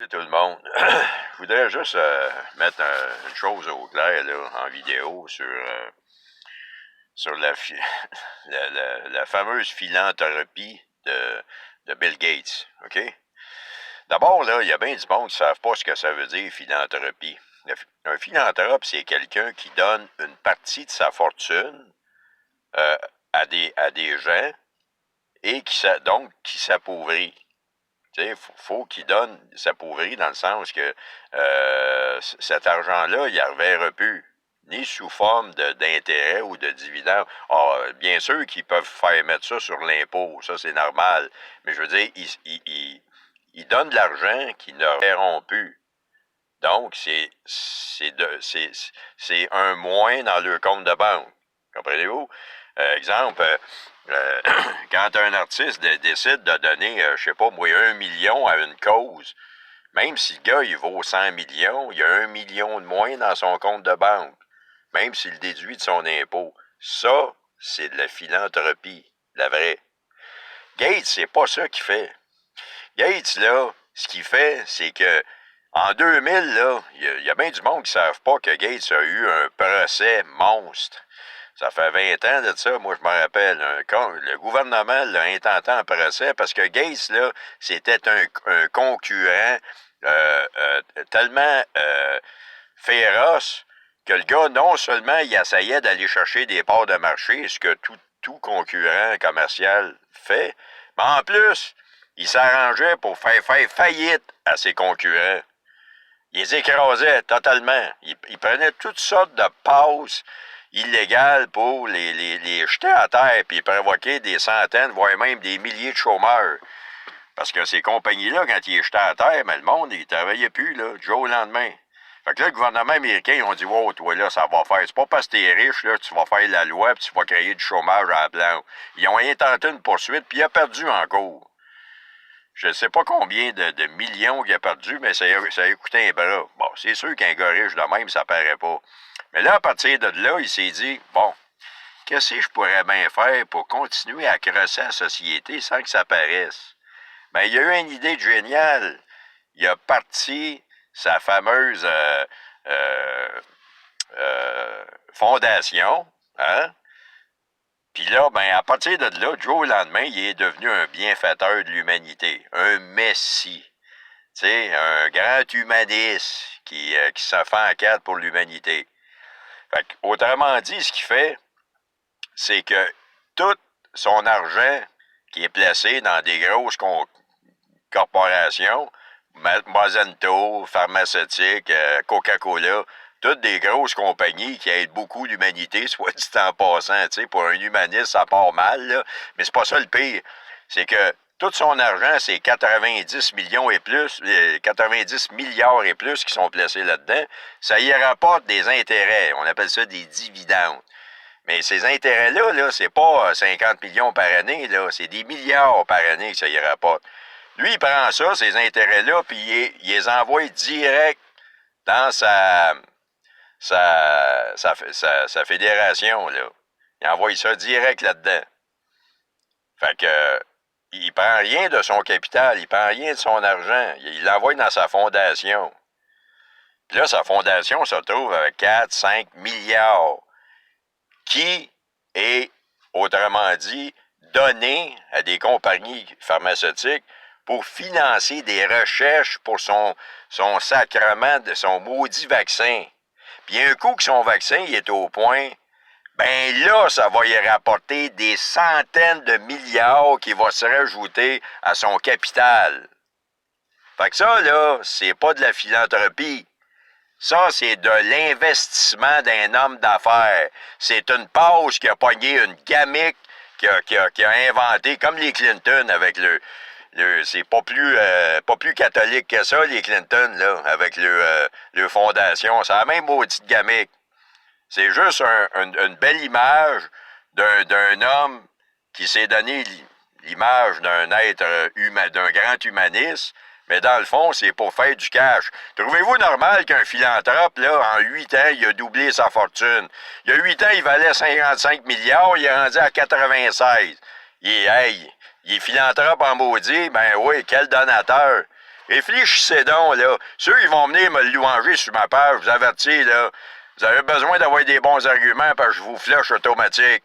Salut tout le monde. Je voudrais juste mettre une chose au clair là, en vidéo sur la fameuse philanthropie de Bill Gates. OK? D'abord, là, il y a bien du monde qui ne savent pas ce que ça veut dire, philanthropie. Un philanthrope, c'est quelqu'un qui donne une partie de sa fortune à des gens et donc qui s'appauvrit. Il faut qu'il donne s'appauvrir dans le sens que cet argent-là, il ne reverra plus, ni sous forme d'intérêt ou de dividende. Alors, bien sûr qu'ils peuvent faire mettre ça sur l'impôt, ça c'est normal, mais je veux dire, ils donnent de l'argent qu'ils ne reverront plus. Donc, c'est un moins dans leur compte de banque. Comprenez-vous? Exemple, quand un artiste décide de donner, je sais pas moi, 1 million à une cause, même si le gars, il vaut 100 millions, il y a 1 million de moins dans son compte de banque, même s'il déduit de son impôt. Ça, c'est de la philanthropie, la vraie. Gates, c'est pas ça qu'il fait. Gates, là, ce qu'il fait, c'est que en 2000, là, il y a bien du monde qui ne savent pas que Gates a eu un procès monstre. Ça fait 20 ans de ça, moi je me rappelle. Le gouvernement l'a intenté en procès parce que Gates, là, c'était un concurrent tellement féroce que le gars, non seulement il essayait d'aller chercher des parts de marché, ce que tout concurrent commercial fait, mais en plus, il s'arrangeait pour faire faillite à ses concurrents. Il les écrasait totalement. Il prenait toutes sortes de passes illégales pour les jeter à terre puis provoquer des centaines, voire même des milliers de chômeurs. Parce que ces compagnies-là, quand ils les jetaient à terre, mais le monde, il ne travaillait plus, là, du jour au lendemain. Fait que là, le gouvernement américain, ils ont dit, wow, toi, là, ça va faire. C'est pas parce que t'es riche, là, tu vas faire la loi puis tu vas créer du chômage à la blanc. Ils ont intenté une poursuite puis il a perdu en cours. Je ne sais pas combien de millions qu'il a perdu, mais ça a coûté un bras. Bon, c'est sûr qu'un gars riche de même, ça paraît pas. Mais là, à partir de là, il s'est dit, bon, qu'est-ce que je pourrais bien faire pour continuer à crosser la société sans que ça paraisse? Ben, il a eu une idée géniale. Il a parti sa fameuse fondation, hein? Puis là, ben, à partir de là, du jour au lendemain, il est devenu un bienfaiteur de l'humanité, un messie, tu sais, un grand humaniste qui se fait en quatre pour l'humanité. Fait que, autrement dit, ce qu'il fait, c'est que tout son argent qui est placé dans des grosses corporations, Monsanto, pharmaceutique, Coca-Cola, toutes des grosses compagnies qui aident beaucoup l'humanité, soit dit en passant, tu sais, pour un humaniste, ça part mal, là, mais c'est pas ça le pire. C'est que tout son argent, c'est 90 millions et plus, 90 milliards et plus qui sont placés là-dedans. Ça y rapporte des intérêts. On appelle ça des dividendes. Mais ces intérêts-là, là, c'est pas 50 millions par année, là, c'est des milliards par année que ça y rapporte. Lui, il prend ça, ces intérêts-là, puis il les envoie direct dans sa fédération, là. Il envoie ça direct là-dedans. Fait que, il prend rien de son capital, il prend rien de son argent, il l'envoie dans sa fondation. Puis là, sa fondation se trouve avec 4-5 milliards qui est, autrement dit, donné à des compagnies pharmaceutiques pour financer des recherches pour son sacrement, de son maudit vaccin. Puis un coup que son vaccin il est au point, ben là, ça va y rapporter des centaines de milliards qui vont se rajouter à son capital. Fait que ça, là, c'est pas de la philanthropie. Ça, c'est de l'investissement d'un homme d'affaires. C'est une pause qui a pogné une gamique qui a inventé, comme les Clinton avec c'est pas plus catholique que ça, les Clinton, là, avec leur fondation. C'est la même maudite gamique. C'est juste une belle image d'un homme qui s'est donné l'image d'un être humain, d'un grand humaniste, mais dans le fond, c'est pour faire du cash. Trouvez-vous normal qu'un philanthrope, là, en 8 ans, il a doublé sa fortune? Il y a 8 ans, il valait 55 milliards, il est rendu à 96. Il est philanthrope en maudit, ben oui, quel donateur. Réfléchissez donc, là. Ceux qui vont venir me le louanger sur ma page, je vous avertis, là. Vous avez besoin d'avoir des bons arguments parce que je vous flèche automatique.